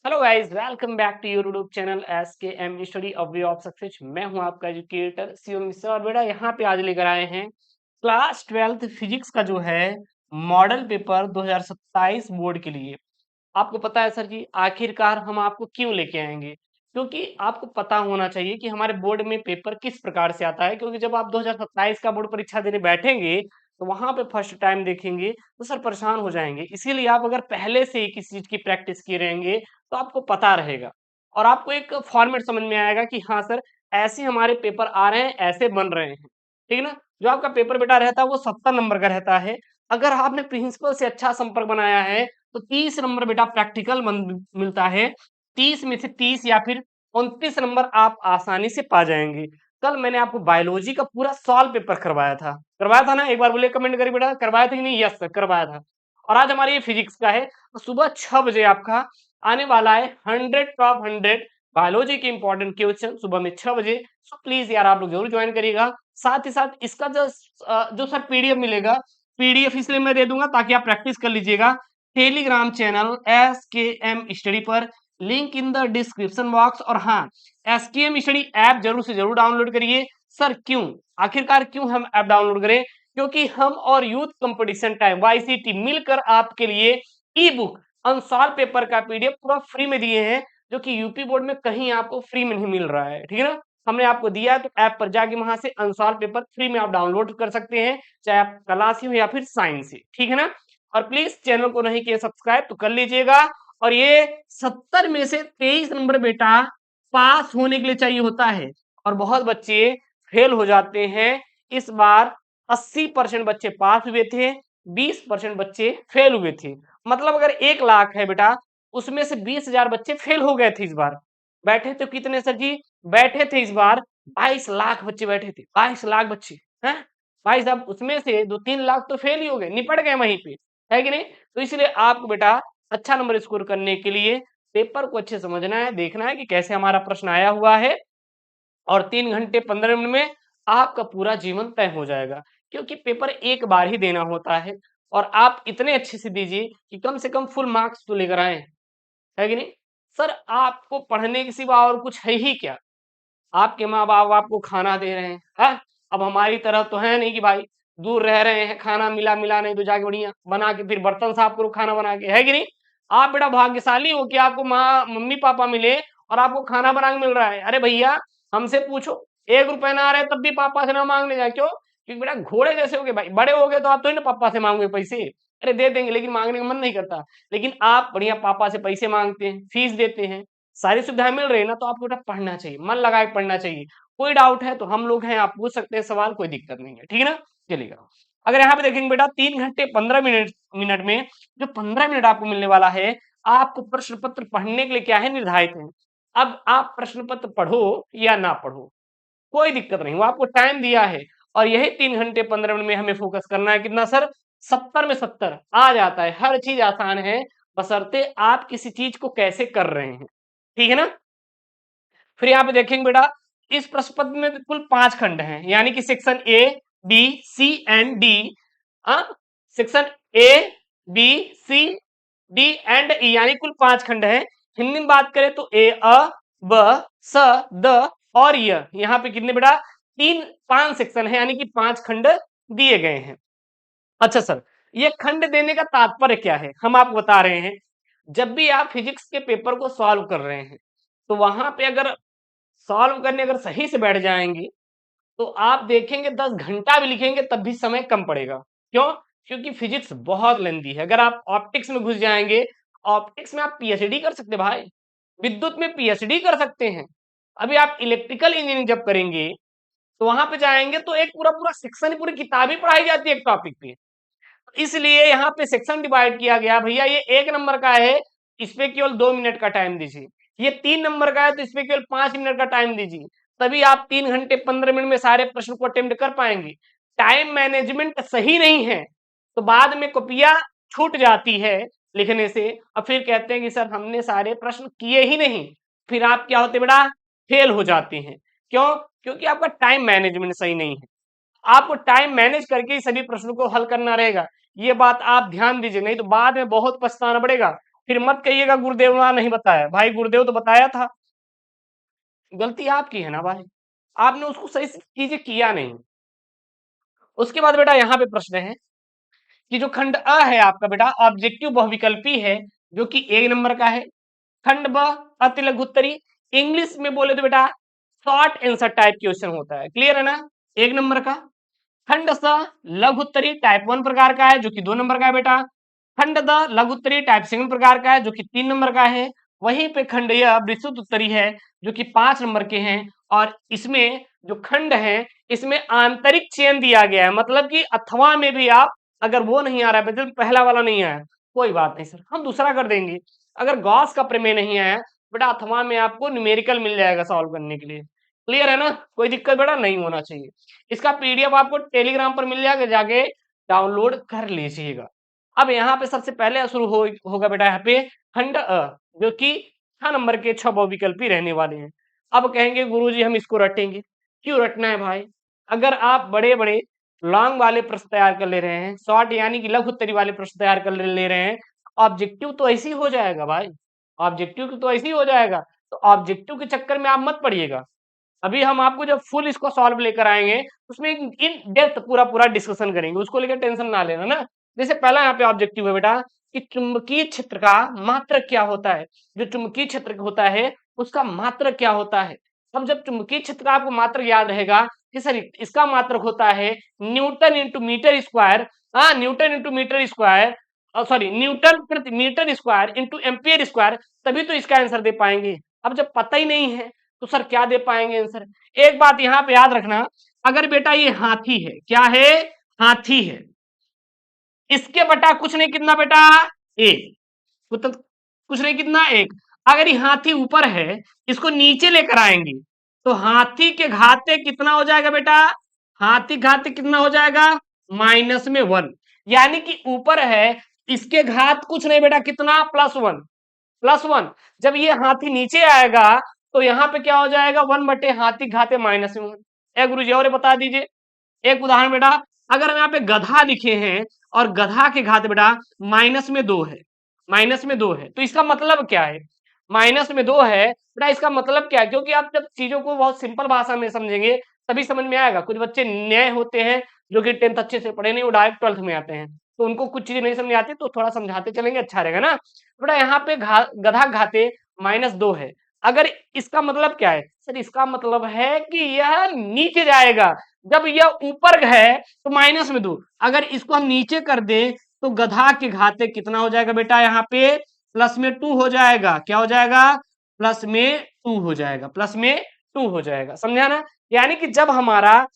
Hello guys, welcome back to your YouTube channel S K M study of way of success. मैं हूं आपका educator Shivam Mishra और बेटा यहाँ पे आज लेकर आए हैं क्लास 12th फिजिक्स का जो है मॉडल पेपर 2027 बोर्ड के लिए। आपको पता है सर जी, आखिरकार हम आपको क्यों लेके आएंगे? क्योंकि आपको पता होना चाहिए कि हमारे बोर्ड में पेपर किस प्रकार से आता है। क्योंकि जब आप 2027 का बोर्ड परीक्षा देने बैठेंगे तो वहां पे फर्स्ट टाइम देखेंगे तो सर परेशान हो जाएंगे। इसीलिए आप अगर पहले से ही किसी चीज की प्रैक्टिस किए रहेंगे तो आपको पता रहेगा और आपको एक फॉर्मेट समझ में आएगा कि हाँ सर, ऐसे हमारे पेपर आ रहे हैं, ऐसे बन रहे हैं। ठीक है ना? जो आपका पेपर बेटा रहता है वो 70 नंबर का रहता है। अगर आपने प्रिंसिपल से अच्छा संपर्क बनाया है तो 30 नंबर बेटा प्रैक्टिकल मिलता है। 30 में से 30 या फिर 29 नंबर आप आसानी से पा जाएंगे। कल मैंने आपको बायोलॉजी का पूरा सॉल्व पेपर करवाया था ना? एक बार बोलिए कमेंट करिए बेटा, करवाया था कि नहीं? यस सर, करवाया था। और आज हमारी ये फिजिक्स का है तो सुबह 6 बजे आपका आने वाला है 100 टॉप 100 बायोलॉजी के इंपॉर्टेंट क्वेश्चन सुबह में 6 बजे। सो प्लीज यार आप लोग जरूर ज्वाइन करिएगा। साथ ही साथ इसका जो सर पीडीएफ मिलेगा, पीडीएफ इसलिए मैं दे दूंगा ताकि आप प्रैक्टिस कर लीजिएगा। Telegram channel S K M study पर, link in the description box. और हाँ, S K M study app जरूर से जरूर डाउनलोड करिए। सर क्यों, आखिरकार क्यों हम ऐप डाउनलोड करें? क्योंकि हम और यूथ कंपटीशन टाइम वाईसीटी मिलकर आपके लिए ई बुक अनसॉल्व पेपर का पीडीएफ पूरा फ्री में दिए हैं, जो कि यूपी बोर्ड में कहीं आपको फ्री में नहीं मिल रहा है। ठीक है ना? हमने आपको दिया है तो ऐप पर जाके वहां से अनसॉल्व पेपर फ्री में आप डाउनलोड कर सकते हैं, चाहे आप क्लास हो या फिर साइंस से। ठीक है ना? और प्लीज चैनल को नहीं किया सब्सक्राइब तो कर लीजिएगा। और ये 70 में से 23 नंबर बेटा पास होने के लिए चाहिए होता है और बहुत बच्चे फेल हो जाते हैं। इस बार 80% बच्चे पास हुए थे, 20% बच्चे फेल हुए थे। मतलब अगर 1 लाख है बेटा, उसमें से 20,000 बच्चे फेल हो गए थे इस बार। बैठे तो कितने सर जी? बैठे थे इस बार 22 लाख बच्चे बैठे थे, 22 लाख बच्चे हैं भाई साहब। उसमें से 2-3 लाख तो फेल ही हो गए, निपट गए वहीं पे, है कि नहीं? तो इसलिए आपको बेटा अच्छा नंबर स्कोर करने के लिए पेपर को अच्छे समझना है, देखना है कि कैसे हमारा प्रश्न आया हुआ है। और 3 घंटे 15 मिनट में आपका पूरा जीवन तय हो जाएगा। क्योंकि पेपर एक बार ही देना होता है और आप इतने अच्छे से दीजिए कि कम से कम फुल मार्क्स तो लेकर आए, है कि नहीं? सर आपको पढ़ने के सिवा और कुछ है ही क्या? आपके माँ बाप आपको खाना दे रहे हैं, हाँ? अब हमारी तरह तो है नहीं कि भाई दूर रह रहे हैं, खाना मिला मिला नहीं तो जाके बढ़िया बना के फिर बर्तन साफ करो खाना बना के, है कि नहीं? आप बेटा भाग्यशाली हो कि आपको माँ मम्मी पापा मिले और आपको खाना बना के मिल रहा है। अरे भैया, हमसे पूछो, 1 रुपए ना आ रहे तब भी पापा से ना मांगने जाए। क्यों? क्योंकि बेटा घोड़े जैसे हो गए भाई, बड़े हो गए तो आप तो ना पापा से मांगोगे पैसे। अरे दे देंगे लेकिन मांगने का मन नहीं करता। लेकिन आप बढ़िया पापा से पैसे मांगते हैं, फीस देते हैं, सारी सुविधाएं मिल रही है ना, तो आपको बेटा पढ़ना चाहिए, मन लगा के पढ़ना चाहिए। कोई डाउट है तो हम लोग हैं, आप पूछ सकते हैं सवाल, कोई दिक्कत नहीं है। ठीक है ना? चलिएगा। अगर यहाँ पे देखेंगे बेटा 3 घंटे 15 मिनट मिनट में जो 15 मिनट आपको मिलने वाला है, आपको प्रश्न पत्र पढ़ने के लिए क्या है, निर्धारित है। अब आप प्रश्न पत्र पढ़ो या ना पढ़ो, कोई दिक्कत नहीं, वो आपको टाइम दिया है। और यही 3 घंटे 15 मिनट में हमें फोकस करना है। कितना सर? 70 में 70 आ जाता है, हर चीज आसान है, बशर्ते आप किसी चीज को कैसे कर रहे हैं। ठीक है ना? फिर यहाँ पे देखेंगे बेटा, इस प्रश्न पत्र में कुल 5 खंड हैं, यानी कि section A, B, C and D. Section A, B, C, D and E, यानी कुल 5 खंड हैं। हिंदी में बात करें तो ए, अ, ब, स, द और य। यहाँ पे कितने बेटा? 5 सेक्शन है, यानी कि 5 खंड दिए गए हैं। अच्छा सर, ये खंड देने का तात्पर्य क्या है, हम आपको बता रहे हैं। जब भी आप फिजिक्स के पेपर को सॉल्व कर रहे हैं तो वहां पे अगर सॉल्व करने अगर सही से बैठ जाएंगे तो आप देखेंगे 10 घंटा भी लिखेंगे तब भी समय कम पड़ेगा। क्यों? क्योंकि फिजिक्स बहुत लेंदी है। अगर आप ऑप्टिक्स में घुस जाएंगे, ऑप्टिक्स में आप पीएचडी कर सकते हैं भाई, विद्युत में पीएचडी कर सकते हैं। अभी आप इलेक्ट्रिकल इंजीनियरिंग जब करेंगे तो वहां पे जाएंगे तो एक पूरा पूरा सेक्शन, पूरी किताब ही पढ़ाई जाती है एक टॉपिक पे। इसलिए यहाँ पे सेक्शन डिवाइड किया गया, भैया ये 1 नंबर का है, इस पे केवल 2 मिनट का टाइम दीजिए। ये 3 नंबर का है तो इस पे केवल 5 मिनट का टाइम दीजिए। तभी आप 3 घंटे 15 मिनट में सारे प्रश्न को अटेम्प्ट कर पाएंगे। टाइम मैनेजमेंट सही नहीं है तो बाद में कॉपियां छूट जाती है लिखने से, और फिर कहते हैं कि सर हमने सारे प्रश्न किए ही नहीं। फिर आप क्या होते बेटा? फेल हो जाते हैं। क्यों? क्योंकि आपका टाइम मैनेजमेंट सही नहीं है। आपको टाइम मैनेज करके ही सभी प्रश्नों को हल करना रहेगा। ये बात आप ध्यान दीजिए, नहीं तो बाद में बहुत पछताना पड़ेगा। फिर मत कहिएगा गुरुदेव ने नहीं बताया, भाई गुरुदेव तो बताया था। गलती आपकी है ना भाई, आपने उसको सही से चीजें किया नहीं। उसके बाद बेटा यहाँ पे प्रश्न है कि जो खंड अ है आपका बेटा ऑब्जेक्टिव बहुविकल्पी है, जो कि 1 नंबर का है। खंड ब अति लघु उत्तरी, इंग्लिश में बोले तो बेटा शॉर्ट आंसर टाइप क्वेश्चन होता है, क्लियर है ना, 1 नंबर का। खंड स लघु उत्तरी टाइप 1 प्रकार का है, जो कि 2 नंबर का है बेटा। खंड द लघु उत्तरी टाइप 2 प्रकार का है, जो कि 3 नंबर का है। वहीं पे खंड य विस्तृत उत्तरी है, जो कि 5 नंबर के हैं। और इसमें जो खंड है इसमें आंतरिक चयन दिया गया है, मतलब कि अथवा में भी आप अगर वो नहीं आ रहा है, मतलब पहला वाला नहीं आया, कोई बात नहीं सर, हम दूसरा कर देंगे। अगर गॉस का प्रमेय नहीं आया बेटा, अथवा में आपको न्यूमेरिकल मिल जाएगा सॉल्व करने के लिए, क्लियर है ना, कोई दिक्कत बेटा नहीं होना चाहिए। इसका पीडीएफ आपको टेलीग्राम पर मिल जाएगा, जाके डाउनलोड कर लीजिएगा। अब यहाँ पे सबसे पहले शुरू होगा बेटा यहाँ पे खंड अ, जो कि 6 नंबर के 6 बहुविकल्पी रहने वाले हैं। अब कहेंगे गुरुजी हम इसको रटेंगे, क्यों रटना है भाई? अगर आप बड़े बड़े लॉन्ग वाले प्रश्न तैयार कर ले रहे हैं, शॉर्ट यानी कि लघु उत्तरी वाले प्रश्न तैयार कर ले रहे हैं, ऑब्जेक्टिव तो ऐसे ही हो जाएगा भाई, ऑब्जेक्टिव तो ऐसे ही हो जाएगा। तो ऑब्जेक्टिव के चक्कर में आप मत पड़िएगा। अभी हम आपको जब फुल इसको सॉल्व लेकर आएंगे उसमें इन डेप्थ पूरा पूरा डिस्कशन करेंगे, उसको लेकर टेंशन ना लेना ना। जैसे पहला यहाँ पे ऑब्जेक्टिव है बेटा कि चुंबकीय क्षेत्र का मात्रक क्या होता है, जो चुंबकीय क्षेत्र होता है उसका मात्रक क्या होता है। अब जब चुंबकीय क्षेत्र का आपको मात्रक याद रहेगा कि सर इसका मात्रक होता है न्यूटन इंटू मीटर स्क्वायर, हाँ newton into metre square, sorry newton प्रति metre square into ampere square, तभी तो इसका आंसर दे पाएंगे। अब जब पता ही नहीं है तो सर क्या दे पाएंगे आंसर। एक बात यहाँ पे याद रखना, अगर बेटा ये हाथी है, क्या है, हाथी है, इसके बटा कुछ नहीं कितना बेटा, एक, कुछ नहीं कितना, एक। अगर ये हाथी ऊपर है, इसको नीचे लेकर आएंगे तो हाथी के घाते कितना हो जाएगा बेटा, हाथी घाते कितना हो जाएगा, -1, यानी कि ऊपर है इसके घात कुछ नहीं बेटा, कितना, +1, +1। जब ये हाथी नीचे आएगा तो यहाँ पे क्या हो जाएगा, 1 बटे हाथी घाते -1। ए गुरुजी और बता दीजिए एक उदाहरण बेटा, अगर हम यहाँ पे गधा लिखे हैं और गधा के घात बेटा -2 है, -2 है, तो इसका मतलब क्या है, -2 है बेटा, इसका मतलब क्या है, क्योंकि आप जब चीजों को बहुत सिंपल भाषा में समझेंगे तभी समझ में आएगा। कुछ बच्चे नए होते हैं जो कि 10th अच्छे से पढ़े नहीं, वो डायरेक्ट 12th में आते हैं, तो उनको कुछ चीजें नहीं समझ आती, तो थोड़ा समझाते चलेंगे, अच्छा रहेगा ना। बेटा यहाँ पे गधा घाते -2 है, अगर इसका मतलब क्या है सर, इसका मतलब है कि यह नीचे जाएगा, जब यह ऊपर है तो -2, अगर इसको हम नीचे कर दें तो गधा के घाते कितना हो जाएगा बेटा, यहाँ पे +2 हो जाएगा, क्या हो जाएगा, +2 हो जाएगा, +2 हो जाएगा, समझा ना। यानी कि जब हमारा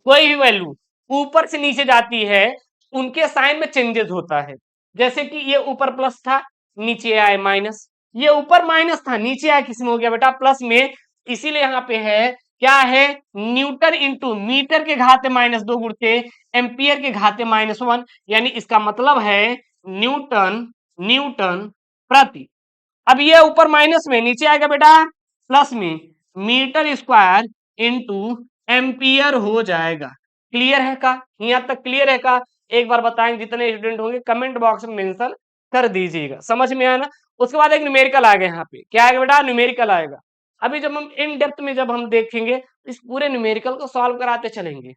कोई भी वैल्यू ऊपर से नीचे जाती है उनके साइन में चेंजेस होता है। जैसे कि ये ऊपर प्लस था, नीचे आए माइनस, ये ऊपर माइनस था, नीचे आया किस में हो गया बेटा, प्लस में। इसीलिए यहाँ पे है क्या है, न्यूटन इंटू मीटर के घाते -2 गुणते एम्पियर के घाते -1, यानी इसका मतलब है न्यूटन न्यूटन प्रति, अब ये ऊपर माइनस में, नीचे आएगा बेटा प्लस में, मीटर स्क्वायर इंटू एम्पियर हो जाएगा। क्लियर है का, यहाँ तक क्लियर है का? एक बार बताएंगे, जितने स्टूडेंट होंगे कमेंट बॉक्स में मेंशन कर दीजिएगा, समझ में आया ना। उसके बाद एक न्यूमेरिकल आ गया, यहाँ पे क्या आएगा बेटा, न्यूमेरिकल आएगा। अभी जब हम इन डेप्थ में जब हम देखेंगे इस पूरे न्यूमेरिकल को सॉल्व कराते चलेंगे,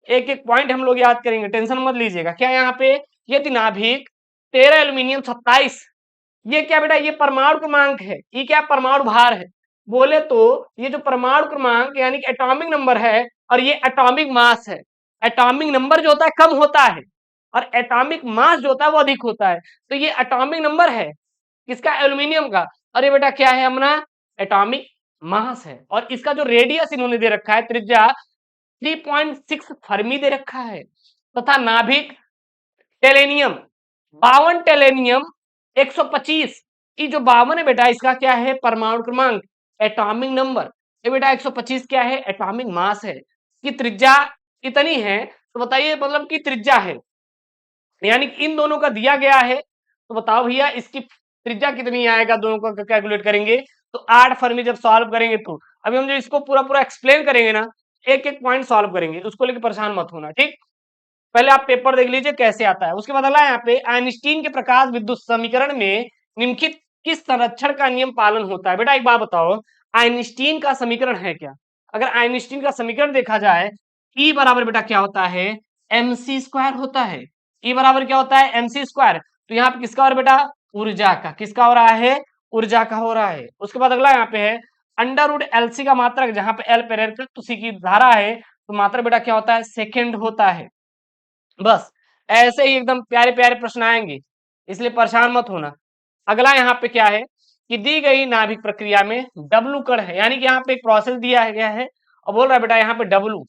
एक एक पॉइंट हम लोग याद करेंगे, टेंशन मत लीजिएगा। क्या यहाँ पे, यदि नाभिक 13 एल्यूमिनियम 27, ये क्या बेटा, ये परमाणु क्रमांक है, ये क्या परमाणु भार है, बोले तो ये जो परमाणु क्रमांक यानी कि एटॉमिक नंबर है और ये एटॉमिक मास है। एटॉमिक नंबर जो होता है कम होता है और एटॉमिक मास जो होता है वो अधिक होता है, तो ये एटॉमिक नंबर है किसका, एल्यूमिनियम का, और ये बेटा क्या है अपना, एटॉमिक मास है। और इसका जो रेडियस इन्होंने दे रखा है, त्रिज्या 3.6 फर्मी दे रखा है, तथा नाभिक टेलेनियम 52 टेलेनियम 125, ये जो 52 है बेटा इसका क्या है, परमाणु क्रमांक, एटॉमिक नंबर। ये बेटा 125 क्या है, एटॉमिक मास है। कि त्रिज्या कितनी है, तो बताइए, मतलब की त्रिज्या है, यानी कि इन दोनों का दिया गया है, तो बताओ भैया इसकी त्रिज्या कितनी आएगा, दोनों का कैलकुलेट करेंगे तो 8 फर्मी जब सॉल्व करेंगे तो। अभी हम जो इसको पूरा पूरा एक्सप्लेन करेंगे ना, एक एक पॉइंट सॉल्व करेंगे, उसको लेकर परेशान मत होना, ठीक। पहले आप पेपर देख लीजिए कैसे आता है। उसके बाद अगला यहाँ पे आइंस्टीन के प्रकाश विद्युत समीकरण में निम्नलिखित किस संरक्षण का नियम पालन होता है? बेटा एक बात बताओ, आइंस्टीन का समीकरण है क्या? अगर आइंस्टीन का समीकरण देखा जाए, ई बराबर बेटा क्या होता है? mc स्क्वायर होता है। ई बराबर क्या होता है? mc square. तो यहाँ पे किसका हो रहा है बेटा? ऊर्जा का। किसका हो रहा है? ऊर्जा का हो रहा है। उसके बाद अगला यहाँ पे है अंडर रूट एलसी का मात्रक, जहां पे एल प्रेरक उसी की धारा है, तो मात्रक बेटा क्या होता है? सेकेंड होता है। बस ऐसे ही एकदम प्यारे प्यारे प्रश्न आएंगे, इसलिए परेशान मत होना। अगला यहाँ पे क्या है कि दी गई नाभिक प्रक्रिया में डब्लू कण है, यानी कि यहाँ पे एक प्रोसेस दिया गया है और बोल रहा है बेटा यहाँ पे डब्लू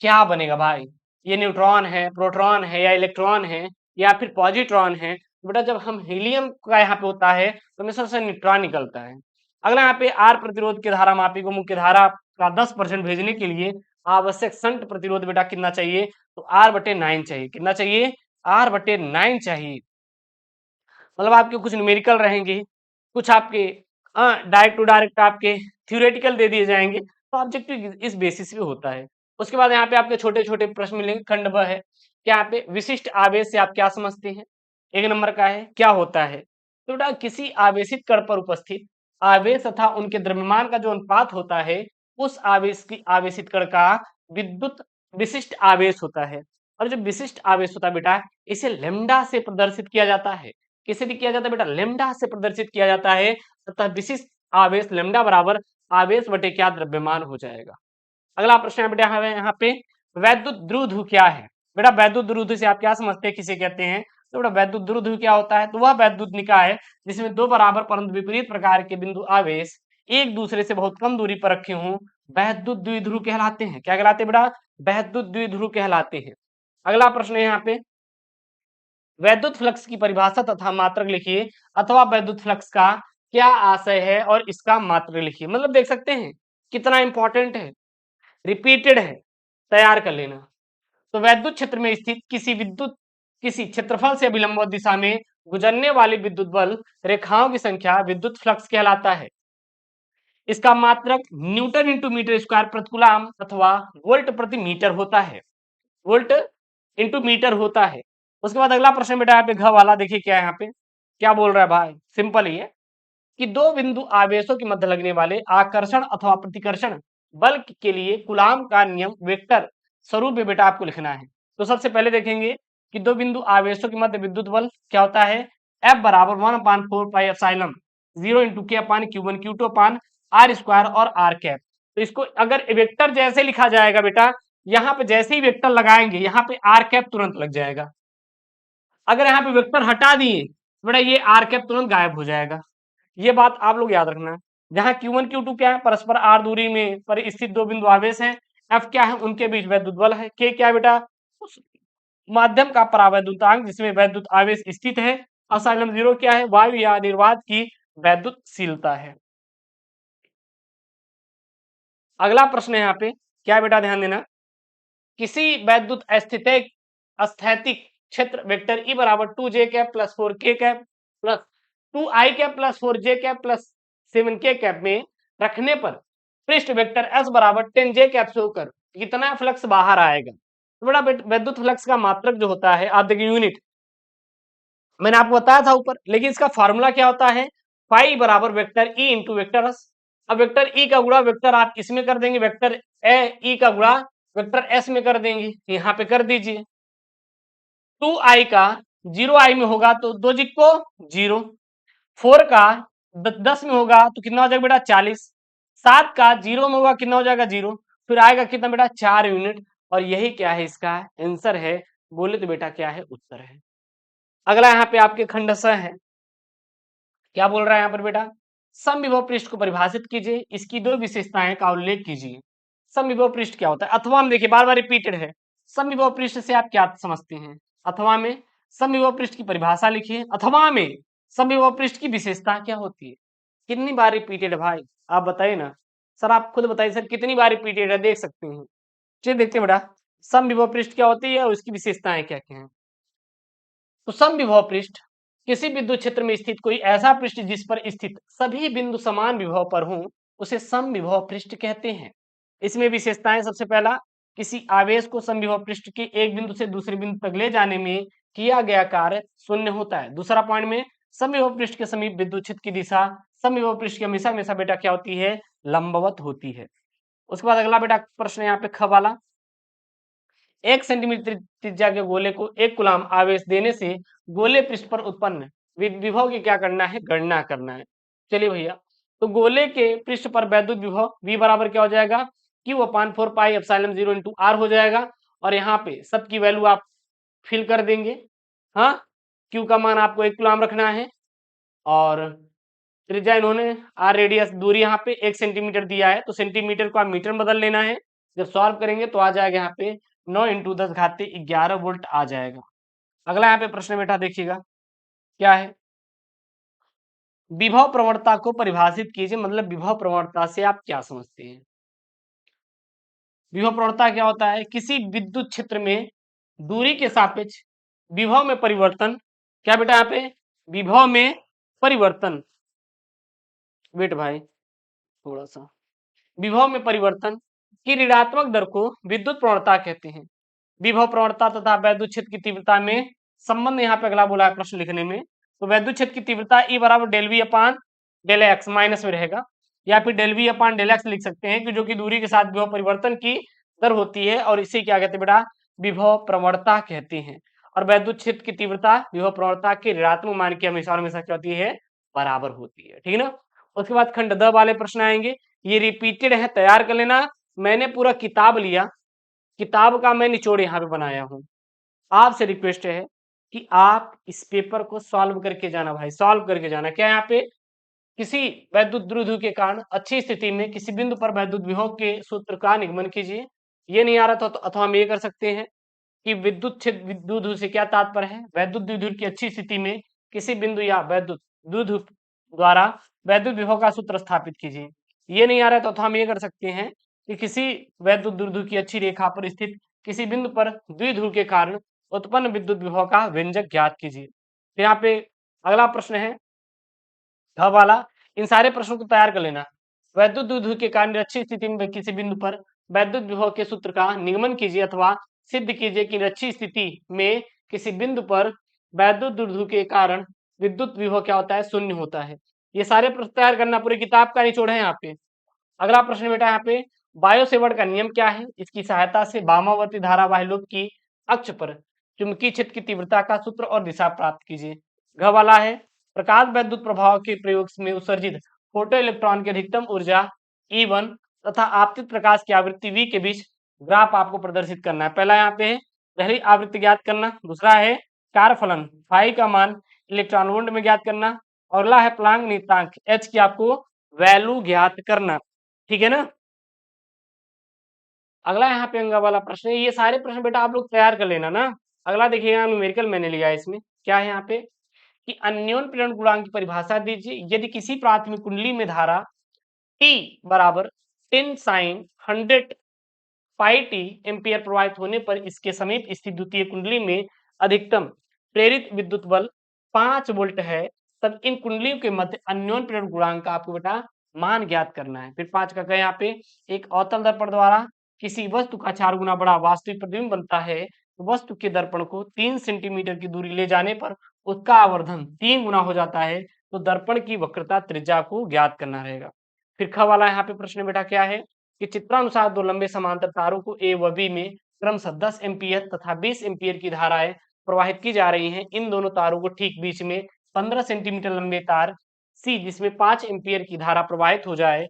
क्या बनेगा भाई? ये न्यूट्रॉन है, प्रोटॉन है, या इलेक्ट्रॉन है, या फिर पॉजिट्रॉन है? तो बेटा जब हम हीलियम का यहाँ पे होता है तो हमेशा से न्यूट्रॉन निकलता है। अगला यहाँ पे आर प्रतिरोध की धारा मापी को मुख्य धारा का 10% भेजने के लिए आवश्यक शंट प्रतिरोध बेटा कितना चाहिए? तो R/9 चाहिए। कितना चाहिए? R/9 चाहिए। मतलब आपके कुछ न्यूमेरिकल रहेंगे, कुछ आपके डायरेक्ट टू डायरेक्ट आपके थ्योरेटिकल दे दिए जाएंगे, तो ऑब्जेक्टिव इस बेसिस पे होता है। उसके बाद यहाँ पे आपके छोटे छोटे प्रश्न मिलेंगे। खंड ब है क्या? यहाँ पे विशिष्ट आवेश से आप क्या समझते हैं? एक नंबर का है क्या होता है? तो बेटा किसी आवेशित कण पर उपस्थित आवेश तथा उनके द्रव्यमान का जो अनुपात होता है, उस आवेश की आवेशित कण का विद्युत विशिष्ट आवेश होता है। और जो विशिष्ट आवेश होता है बेटा, इसे लेम्डा से प्रदर्शित किया जाता है। किसे किया जाता है बेटा? लेम्डा से प्रदर्शित किया जाता है। तथा विशिष्ट आवेश लेम्डा बराबर आवेश बटे क्या? द्रव्यमान हो जाएगा। अगला प्रश्न है बेटा यहाँ पे वैद्युत द्रुध्रुव क्या है? बेटा वैद्युत द्रुध्रुव से आप क्या समझते हैं, किसे कहते हैं? तो बेटा वैद्युत द्रुध्रुव क्या होता है? तो वह वैद्युत निकाय जिसमें दो बराबर परंतु विपरीत प्रकार के बिंदु आवेश एक दूसरे से बहुत कम दूरी पर रखे हों, वैद्युत द्विध्रुव कहलाते हैं। क्या कहलाते हैं बेटा? वैद्युत द्विध्रुव कहलाते हैं। अगला प्रश्न है यहाँ पे वैद्युत फ्लक्स की परिभाषा तथा मात्रक लिखिए, अथवा वैद्युत फ्लक्स का क्या आशय है और इसका मात्रक लिखिए। मतलब देख सकते हैं कितना इंपॉर्टेंट है, रिपीटेड है, तैयार कर लेना। तो वैद्युत क्षेत्र में स्थित किसी क्षेत्रफल से अभिलंब दिशा में गुजरने वाली विद्युत बल रेखाओं की संख्या विद्युत फ्लक्स कहलाता है। इसका मात्रक न्यूटन इंटू मीटर स्क्वायर प्रति कूलम अथवा वोल्ट प्रति मीटर होता है। वोल्ट इंटू मीटर होता है। उसके बाद अगला प्रश्न बेटा यहाँ पे घ वाला देखिए क्या है यहाँ पे, क्या बोल रहा है भाई? सिंपल ही है कि दो बिंदु आवेशों के मध्य लगने वाले आकर्षण अथवा प्रतिकर्षण बल के लिए कूलम का नियम वेक्टर स्वरूप में बेटा आपको लिखना है। तो सबसे पहले देखेंगे कि दो बिंदु आवेशों के मध्य विद्युत बल क्या होता है? F बराबर 1/4 पाई एप्सिलॉन 0 इंटू K अपान Q1 Q2 अपान R स्क्वायर और R कैप। तो इसको अगर वेक्टर जैसे लिखा जाएगा बेटा, यहाँ पे जैसे ही वेक्टर लगाएंगे यहाँ पे R कैप तुरंत लग जाएगा। अगर यहाँ पे वेक्टर हटा दिए बेटा ये R कैप तुरंत गायब हो जाएगा। ये बात आप लोग याद रखना। जहां Q1 Q2 क्या है? परस्पर R दूरी में पर स्थित दो बिंदु आवेश हैं। F क्या है? उनके बीच वैद्युत बल है। K क्या है बेटा? उस माध्यम का परावैद्युतांक जिसमें वैद्युत आवेश स्थित है। एप्सिलॉन 0 क्या है? वायु या निर्वात की वैद्युतशीलता है। अगला प्रश्न है यहाँ पे क्या बेटा? ध्यान देना, किसी वैद्युत स्थैतिक क्षेत्र वेक्टर E बराबर 2j cap plus 4k cap plus 2i cap plus 4j cap plus 7k cap में रखने पर पृष्ठ वेक्टर S बराबर 10j कैप से होकर कितना फ्लक्स बाहर आएगा? तो बड़ा वैद्युत फ्लक्स का मात्रक जो होता है, आप देखिए यूनिट मैंने आपको बताया था ऊपर, लेकिन इसका फॉर्मूला क्या होता है? फाई बराबर vector E into vector S। अब वेक्टर E का गुणा वेक्टर आप इसमें कर देंगे, वेक्टर E का गुणा वेक्टर S में कर देंगे। यहाँ पे कर दीजिए 2i का 0i में होगा तो 2 जिक्को 0, 4 का 10 में होगा तो कितना हो जाएगा बेटा? 40, 7 का 0 में होगा कितना हो जाएगा? 0, फिर आएगा कितना बेटा? 4 यूनिट। और यही क्या है? इसका आंसर है। बोले तो बेटा क्या है? उत्तर है। अगला यहाँ पे आपके खंड स है, क्या बोल रहा है यहाँ पर बेटा? समविभव पृष्ठ को परिभाषित कीजिए, इसकी दो विशेषताएं का उल्लेख कीजिए। समविभव पृष्ठ क्या होता है? अथवा में देखिए बार बार रिपीटेड है। समविभव पृष्ठ से आप क्या समझते हैं? अथवा में समविभव पृष्ठ की परिभाषा लिखिए। अथवा में समविभव पृष्ठ की विशेषता क्या होती है? कितनी बार रिपीटेड है भाई? आप बताइए ना सर, आप खुद बताइए सर कितनी बार रिपीटेड है, देख सकते हैं। चलिए देखते हैं बेटा समविभव पृष्ठ क्या होती है और उसकी विशेषताएं क्या क्या है। तो समविभव पृष्ठ किसी विद्युत क्षेत्र में स्थित कोई ऐसा पृष्ठ जिस पर स्थित सभी बिंदु समान विभव पर हों, उसे समविभव पृष्ठ कहते हैं। इसमें विशेषताएं, सबसे पहला किसी आवेश को समविभव पृष्ठ के एक बिंदु से दूसरे बिंदु तक ले जाने में किया गया कार्य शून्य होता है। दूसरा पॉइंट में समविभव पृष्ठ के समीप विद्युत क्षेत्र की दिशा समविभव पृष्ठ की हमेशा हमेशा बेटा क्या होती है, लंबवत होती है। उसके बाद अगला बेटा प्रश्न यहाँ पे ख वाला, 1 सेंटीमीटर त्रिज्या के गोले को 1 कूलाम आवेश देने से गोले पृष्ठ पर उत्पन्न विभव की क्या करना है, गणना करना है। चलिए भैया, तो गोले के पृष्ठ पर वैद्युत विभव V बराबर क्या हो जाएगा, Q/4 pi epsilon 0 into R हो जाएगा। और यहाँ पे सबकी वैल्यू आप फिल कर देंगे। हाँ, Q का मान आपको 1 कूलाम रखना है और त्रिज्या इन्होंने R रेडियस दूरी यहाँ पे 1 सेंटीमीटर दिया है, तो सेंटीमीटर को आप मीटर बदल लेना है। जब सॉल्व करेंगे तो आ जाएगा यहाँ पे 9 × 10⁻11 वोल्ट आ जाएगा। अगला यहाँ पे प्रश्न बेटा देखिएगा क्या है, विभव प्रवणता को परिभाषित कीजिए। मतलब विभव प्रवणता से आप क्या समझते हैं? विभव प्रवणता क्या होता है, किसी विद्युत क्षेत्र में दूरी के सापेक्ष विभव में परिवर्तन। क्या बेटा यहाँ पे, विभव में परिवर्तन, वेट भाई थोड़ा सा, विभव में परिवर्तन की ऋणात्मक दर को विद्युत प्रवणता कहते हैं। विभव प्रवणता तथा वैद्युत क्षेत्र की तीव्रता में संबंध यहाँ पे अगला बोला है प्रश्न लिखने में। तो वैद्युत क्षेत्र की तीव्रता E बराबर del V upon del X minus में रहेगा, या फिर del V upon del X लिख सकते हैं कि जो कि दूरी के साथ विभव परिवर्तन की दर होती है, और इसे क्या कहते हैं बेटा, विभव प्रवणता कहते हैं। और वैद्युत क्षेत्र की तीव्रता विभव प्रवणता के ऋणात्मक मान की हमेशा हमेशा क्या होती है, बराबर होती है। ठीक है ना। उसके बाद खंड द वाले प्रश्न आएंगे, ये रिपीटेड है, तैयार कर लेना। मैंने पूरा किताब लिया, किताब का मैं निचोड़ यहाँ पे बनाया हूँ। आपसे रिक्वेस्ट है कि आप इस पेपर को सॉल्व करके जाना भाई, सॉल्व करके जाना। क्या यहाँ पे, किसी वैद्युत द्विध्रुव के कारण अच्छी स्थिति में किसी बिंदु पर वैद्युत विभव के सूत्र का निगमन कीजिए। ये नहीं आ रहा था तो अथवा हम ये कर सकते हैं कि विद्युत क्षेत्र द्विध्रुव से क्या तात्पर्य है, वैद्युत द्विध्रुव की अच्छी स्थिति में किसी बिंदु या वैद्युत द्विध्रुव द्वारा वैद्युत विभव का सूत्र स्थापित कीजिए। ये नहीं आ रहा है तो हम ये कर सकते हैं कि किसी वैद्युत द्विध्रुव की अच्छी रेखा पर स्थित किसी बिंदु पर द्विध्रुव के कारण उत्पन्न विद्युत विभव का व्यंजक ज्ञात कीजिए। तो यहाँ पे अगला प्रश्न है ध वाला, इन सारे प्रश्नों को तैयार कर लेना। वैद्युत द्विध्रुव के कारण अच्छी स्थिति में किसी बिंदु पर वैद्युत विभव के सूत्र का निगमन कीजिए अथवा सिद्ध कीजिए कि अच्छी स्थिति में किसी बिंदु पर वैद्युत द्विध्रुव के कारण विद्युत विभव क्या होता है, शून्य होता है। ये सारे प्रश्न तैयार करना, पूरी किताब का निचोड़ है यहाँ पे। अगला प्रश्न बेटा यहाँ पे, बायो सेवर्ट का नियम क्या है, इसकी सहायता से वामावर्ती धारावाही लूप की अक्ष पर चुंबकीय क्षेत्र की तीव्रता का सूत्र और दिशा प्राप्त कीजिए। घ वाला है, प्रकाश वैद्युत प्रभाव के प्रयोग में उत्सर्जित फोटो इलेक्ट्रॉन की अधिकतम ऊर्जा E1 तथा आपतित प्रकाश की आवृत्ति V के बीच ग्राफ आपको प्रदर्शित करना है। पहला यहाँ पे है पहली आवृत्ति ज्ञात करना, दूसरा है कार्यफलन फाई का मान इलेक्ट्रॉन वोल्ट में ज्ञात करना, और अगला है प्लांक नियतांक H की आपको वैल्यू ज्ञात करना। ठीक है ना। अगला यहाँ पे अंगा वाला प्रश्न है, ये सारे प्रश्न बेटा आप लोग तैयार कर लेना ना। अगला देखिएगा, न्यूमेरिकल मैंने लिया है, इसमें क्या है यहाँ पे कि अन्योन प्रेरण गुणांक की परिभाषा दीजिए। यदि किसी प्राथमिक कुंडली में धारा T बराबर 10 sin 100 पाई टी एम्पियर प्रवाहित होने पर इसके समीप स्थित द्वितीय कुंडली में अधिकतम प्रेरित विद्युत बल 5 वोल्ट है, तब इन कुंडलियों के मध्य अन्योन प्रेरण गुणांक का आपको बेटा मान ज्ञात करना है। फिर 5 का क्या यहाँ पे, एक अवतल दर्पण द्वारा किसी वस्तु का 4 गुना बड़ा वास्तविक प्रतिबिंब बनता है। वस्तु के दर्पण को 3 सेंटीमीटर की दूरी ले जाने पर उसका आवर्धन 3 गुना हो जाता है, तो दर्पण की वक्रता त्रिज्या को ज्ञात करना रहेगा। फिर ख वाला यहाँ पे प्रश्न बेटा क्या है कि चित्रानुसार दो लंबे समांतर तारों को ए व बी में क्रमशः 10 एम्पियर तथा 20 एम्पियर की धाराएं प्रवाहित की जा रही हैं। इन दोनों तारों को ठीक बीच में 15 सेंटीमीटर लंबे तार सी जिसमें 5 एम्पियर की धारा प्रवाहित हो जाए,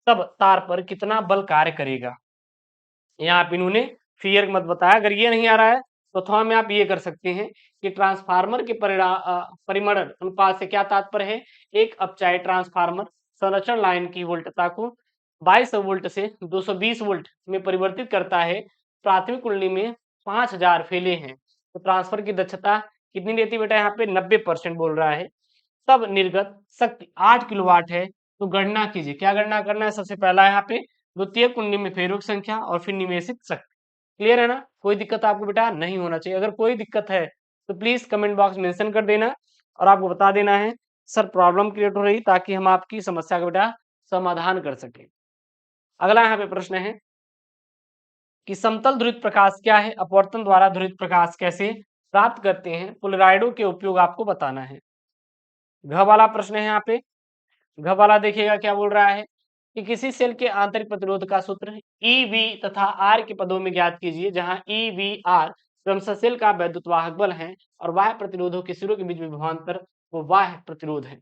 तब तार पर कितना बल कार्य करेगा। यहाँ पे इन्होंने फिगर मत बताया। अगर ये नहीं आ रहा है तो थोड़ा में आप ये कर सकते हैं कि ट्रांसफार्मर के परिमाण अनुपात से क्या तात्पर्य है, एक अपचायी ट्रांसफार्मर संरक्षण लाइन की वोल्टता को 2200 वोल्ट से 220 वोल्ट में परिवर्तित करता है। प्राथमिक कुंडली में 5000 फेले हैं, तो ट्रांसफर की दक्षता कितनी रहती है बेटा, यहाँ पे 90% बोल रहा है। तब निर्गत शक्ति 8 किलोवाट है। तो गणना कीजिए, क्या गणना करना है, सबसे पहला यहाँ पे द्वितीय कुंडली में फेरों की संख्या और फिर निवेशित शक्ति। क्लियर है ना, कोई दिक्कत आपको बेटा नहीं होना चाहिए। अगर कोई दिक्कत है तो प्लीज कमेंट बॉक्स में मेंशन कर देना और आपको बता देना है सर प्रॉब्लम क्रिएट हो रही, ताकि हम आपकी समस्या का बेटा समाधान कर सके। अगला यहाँ पे प्रश्न है कि समतल ध्रुवित प्रकाश क्या है, अपवर्तन द्वारा ध्रुवित प्रकाश कैसे प्राप्त करते हैं, पोलराइडों के उपयोग आपको बताना है। घ वाला प्रश्न है यहाँ पे। घ वाला देखिएगा क्या बोल रहा है कि किसी सेल के आंतरिक प्रतिरोध का सूत्र ईवी तथा आर के पदों में ज्ञात कीजिए, जहां ईवी आर क्रमशः सेल का वैद्युत वाहक बल है और बाह्य प्रतिरोधों के सिरों के बीच में विभवांतर वो बाह्य प्रतिरोध है।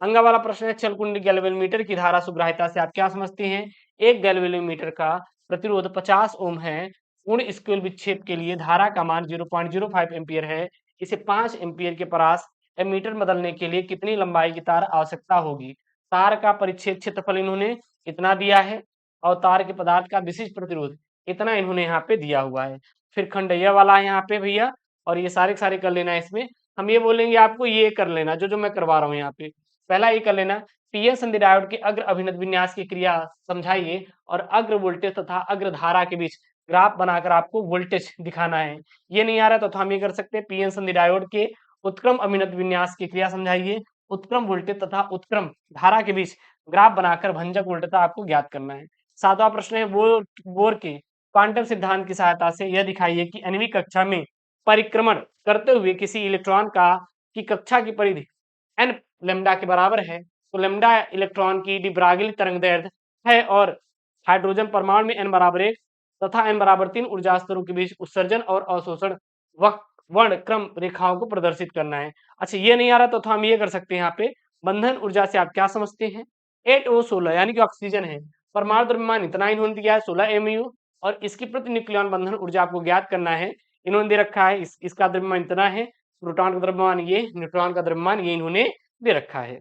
अंगा वाला प्रश्न है चलकुंडी गैल्वेनोमीटर की धारा सुग्राहिता से आप क्या समझते हैं। एक गैल्वेनोमीटर का प्रतिरोध 50 ओम है। पूर्ण स्क्यूल विक्षेप के लिए धारा का मान 0.05 एम्पियर है। इसे 5 एम्पियर के पास एमीटर बदलने के लिए कितनी लंबाई की तार आवश्यकता होगी। तार का परिच्छेद क्षेत्रफल इन्होंने इतना दिया है और तार के पदार्थ का विशिष्ट प्रतिरोध इतना इन्होंने यहाँ पे दिया हुआ है। फिर खंडैया वाला है यहाँ पे भैया, और ये सारे सारे कर लेना। इसमें हम ये बोलेंगे आपको ये कर लेना जो जो मैं करवा रहा हूँ यहाँ पे। पहला ये कर लेना, पीएन संधि डायोड के अग्र अभिनत विन्यास की क्रिया समझाइए और अग्र वोल्टेज तथा अग्र धारा के बीच ग्राफ बनाकर आपको वोल्टेज दिखाना है। ये नहीं आ रहा तो हम ये कर सकते हैं, पीएन संधि डायोड के उत्क्रम अभिनत विन्यास की क्रिया समझाइए, उत्क्रम वोल्टेज तथा उत्क्रम धारा के बीच ग्राफ बनाकर भंजक वोल्टता आपको ज्ञात करना है। सातवां प्रश्न है बोर के क्वांटम सिद्धांत की सहायता से यह दिखाइए कि nवीं कक्षा में परिक्रमण करते हुए किसी इलेक्ट्रॉन का की कक्षा की परिधि n लैम्डा के बराबर है, तो लैम्डा इलेक्ट्रॉन की डी ब्रागली तरंगदैर्ध्य है और हाइड्रोजन परमाणु में n बराबर 1 तथा n बराबर 3 ऊर्जा स्तरों के बीच उत्सर्जन और अवशोषण वर्ण क्रम रेखाओं को प्रदर्शित करना है। अच्छा ये नहीं आ रहा तो हम ये कर सकते हैं, यहाँ पे बंधन ऊर्जा से आप क्या समझते हैं। 8O16 यानी कि ऑक्सीजन है, परमाणु द्रव्यमान इतना इन्होंने दिया है 16 mu और इसकी प्रति न्यूक्लियन बंधन ऊर्जा आपको ज्ञात करना है। इन्होंने दे रखा है इसका द्रव्यमान इतना है, प्रोटॉन का द्रव्यमान ये, न्यूट्रॉन का द्रव्यमान ये इन्होंने दे रखा है।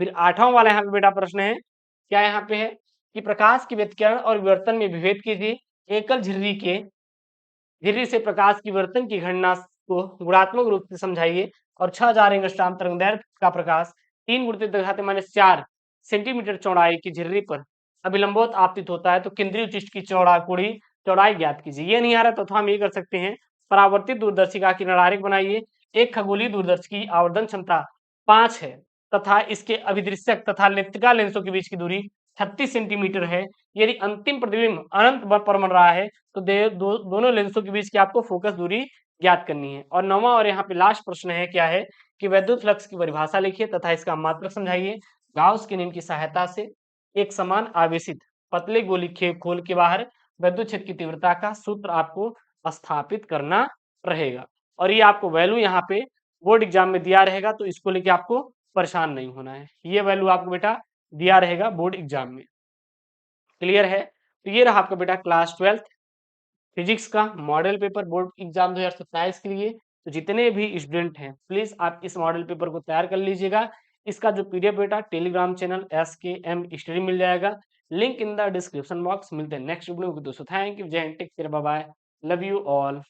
फिर आठवां वाला यहाँ पे बेटा प्रश्न है, क्या यहाँ पे है कि प्रकाश की व्यतिकरण और विवर्तन में विभेद कीजिए। एकल झिर्री से प्रकाश की विवर्तन की घटना को गुणात्मक रूप से समझाइए और 6000 एंगस्ट्रॉम तरंगदैर्घ्य का प्रकाश 3 × 10⁻⁴ सेंटीमीटर चौड़ाई की झिर्री पर अभिलंबवत आपतित होता है, तो केंद्रीय उच्चिष्ट की चौड़ाई ज्ञात कीजिए। ये नहीं आ रहा तो हम ये कर सकते हैं, परावर्तित दूरदर्शिका की निर्धारक बनाइए। एक खगोलीय दूरदर्शी की आवर्धन क्षमता 5 है तथा इसके अभिदृश्यक तथा नेत्रिका लेंसों के बीच की दूरी 36 सेंटीमीटर है। यदि अंतिम प्रतिबिंब अनंत पर बन रहा है तो दोनों लेंसों के बीच की आपको फोकस दूरी ज्ञात करनी है। और नौवां और यहाँ पे लास्ट प्रश्न है, क्या है कि वैद्युत फ्लक्स की परिभाषा लिखिए तथा इसका मात्रक समझाइए। गाउस के नियम की सहायता से एक समान आवेशित पतले गोली खोल के बाहर वैद्युत क्षेत्र की तीव्रता का सूत्र आपको स्थापित करना रहेगा और ये आपको वैल्यू यहाँ पे बोर्ड एग्जाम में दिया रहेगा, तो इसको लेके आपको परेशान नहीं होना है। ये वैल्यू आपको बेटा दिया रहेगा बोर्ड एग्जाम में। क्लियर है। तो ये रहा आपका बेटा क्लास 12 फिजिक्स का मॉडल पेपर बोर्ड एग्जाम 2027 के लिए। तो जितने भी स्टूडेंट हैं प्लीज आप इस मॉडल पेपर को तैयार कर लीजिएगा। इसका जो पीडीएफ बेटा टेलीग्राम चैनल SKM स्टडी मिल जाएगा, link in the description box. मिलते हैं नेक्स्ट वीडियो में दोस्तों। थैंक यू, जय हिंद, take care, bye bye, love you all.